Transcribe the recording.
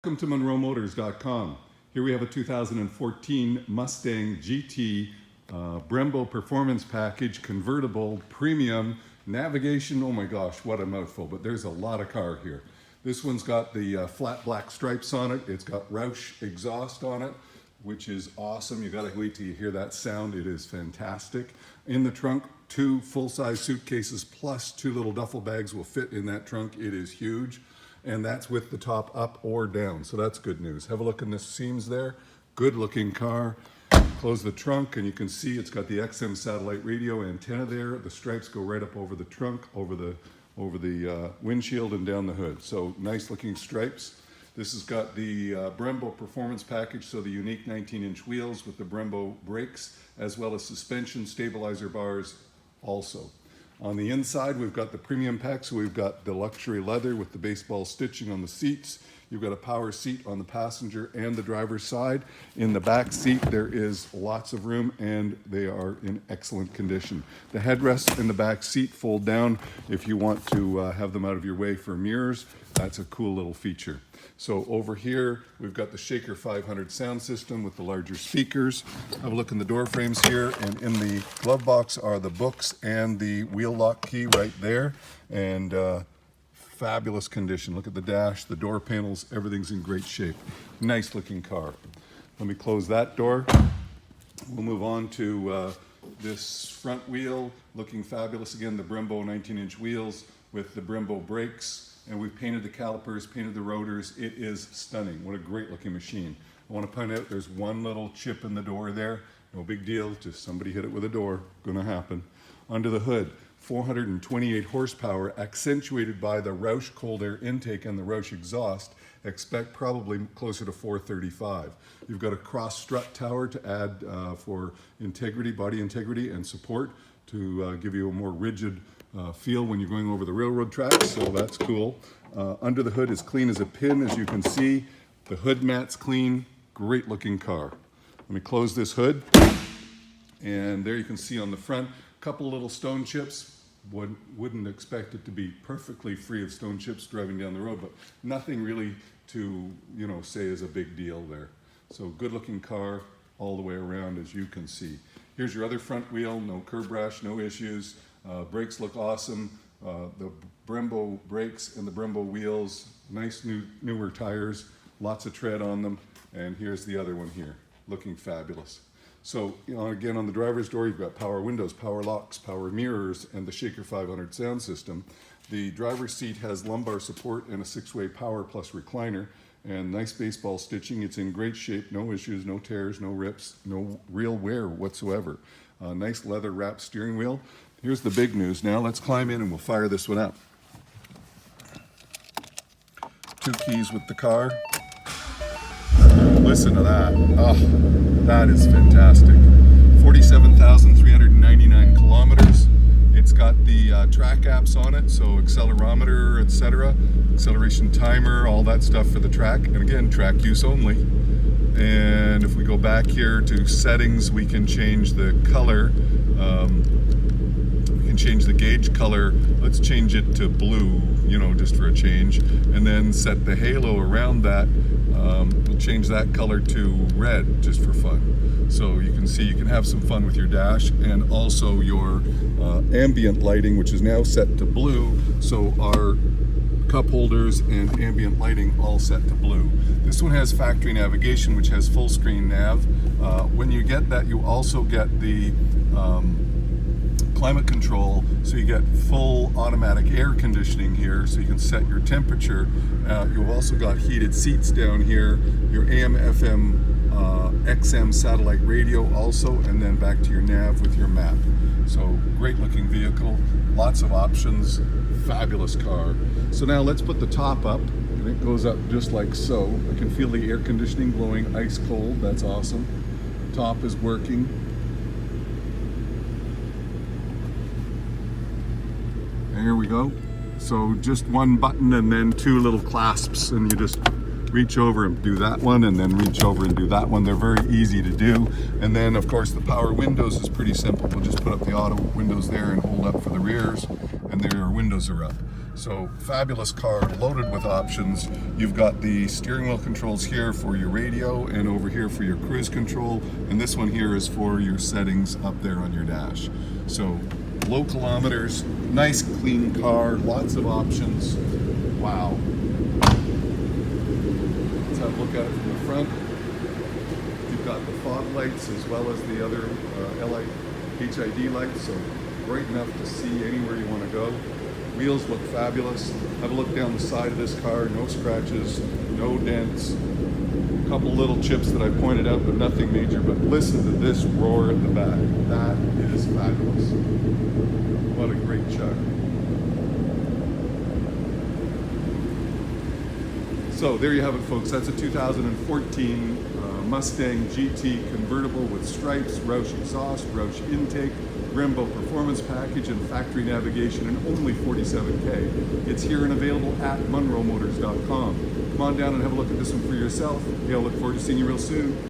Welcome to MunroMotors.com. Here we have a 2014 Mustang GT Brembo Performance Package, convertible, premium, navigation. Oh my gosh, what a mouthful, but there's a lot of car here. This one's got the flat black stripes on it. It's got Roush exhaust on it, which is awesome. You gotta wait till you hear that sound. It is fantastic. In the trunk, 2 full-size suitcases plus 2 little duffel bags will fit in that trunk. It is huge. And that's with the top up or down, so that's good news. Have a look in the seams there. Good looking car. Close the trunk and you can see it's got the XM satellite radio antenna there. The stripes go right up over the trunk, over the windshield and down the hood. So nice looking stripes. This has got the Brembo Performance Package, so the unique 19-inch wheels with the Brembo brakes, as well as suspension stabilizer bars also. On the inside, we've got the premium pack, so we've got the luxury leather with the baseball stitching on the seats. You've got a power seat on the passenger and the driver's side. In the back seat, there is lots of room and they are in excellent condition. The headrests in the back seat fold down if you want to have them out of your way for mirrors. That's a cool little feature. So over here, we've got the Shaker 500 sound system with the larger speakers. Have a look in the door frames here, and in the glove box are the books and the wheel lock key right there. And fabulous condition. Look at the dash, the door panels, everything's in great shape. Nice looking car. Let me close that door. We'll move on to this front wheel, looking fabulous. Again, the Brembo 19-inch wheels with the Brembo brakes. And we've painted the calipers, painted the rotors. It is stunning. What a great looking machine. I want to point out there's one little chip in the door there. No big deal, just somebody hit it with a door. Gonna happen. Under the hood, 428 horsepower, accentuated by the Roush cold air intake and the Roush exhaust. Expect probably closer to 435. You've got a cross strut tower to add for integrity, body integrity and support to give you a more rigid feel when you're going over the railroad tracks, so that's cool. Under the hood is clean as a pin, as you can see. The hood mat's clean, great looking car. Let me close this hood, and there you can see on the front, a couple little stone chips. Wouldn't expect it to be perfectly free of stone chips driving down the road, but nothing really to, say is a big deal there. So good looking car all the way around, as you can see. Here's your other front wheel, no curb rash, no issues. Brakes look awesome. The Brembo brakes and the Brembo wheels, nice newer tires, lots of tread on them. And here's the other one here, looking fabulous. So, again, on the driver's door, you've got power windows, power locks, power mirrors, and the Shaker 500 sound system. The driver's seat has lumbar support and a 6-way power plus recliner, and nice baseball stitching. It's in great shape, no issues, no tears, no rips, no real wear whatsoever. Nice leather wrapped steering wheel. Here's the big news. Now let's climb in and we'll fire this one up. 2 keys with the car. Listen to that. Oh, that is fantastic. 47,399 kilometers. It's got the track apps on it, so accelerometer, etc., acceleration timer, all that stuff for the track. And again, track use only. And if we go back here to settings, we can change the color. We can change the gauge color. Let's change it to blue, just for a change. And then set the halo around that. We'll change that color to red, just for fun. So you can see you can have some fun with your dash, and also your ambient lighting, which is now set to blue. So our cup holders and ambient lighting all set to blue. This one has factory navigation, which has full screen nav. When you get that, you also get the climate control, so you get full automatic air conditioning here, so you can set your temperature. You've also got heated seats down here, your AM, FM, XM satellite radio also, and then back to your nav with your map. So great looking vehicle, lots of options, fabulous car. So now let's put the top up, and it goes up just like so. I can feel the air conditioning blowing ice cold, that's awesome. Top is working. There we go. So just one button and then 2 little clasps, and you just reach over and do that one, and then reach over and do that one. They're very easy to do. And then of course the power windows is pretty simple. We'll just put up the auto windows there and hold up for the rears, and there our windows are up. So fabulous car, loaded with options. You've got the steering wheel controls here for your radio and over here for your cruise control. And this one here is for your settings up there on your dash. So low kilometers, nice clean car, lots of options. Wow. Let's have a look at it from the front. You've got the fog lights as well as the other HID lights, so bright enough to see anywhere you want to go. Wheels look fabulous. Have a look down the side of this car, no scratches, no dents. A couple little chips that I pointed out, but nothing major. But listen to this roar at the back. That is fabulous. What a great chuck. So there you have it, folks. That's a 2014 Mustang GT convertible with stripes, Roush exhaust, Roush intake, Brembo performance package, and factory navigation, and only $47K. It's here and available at munromotors.com. Come on down and have a look at this one for yourself. Hey, I'll look forward to seeing you real soon.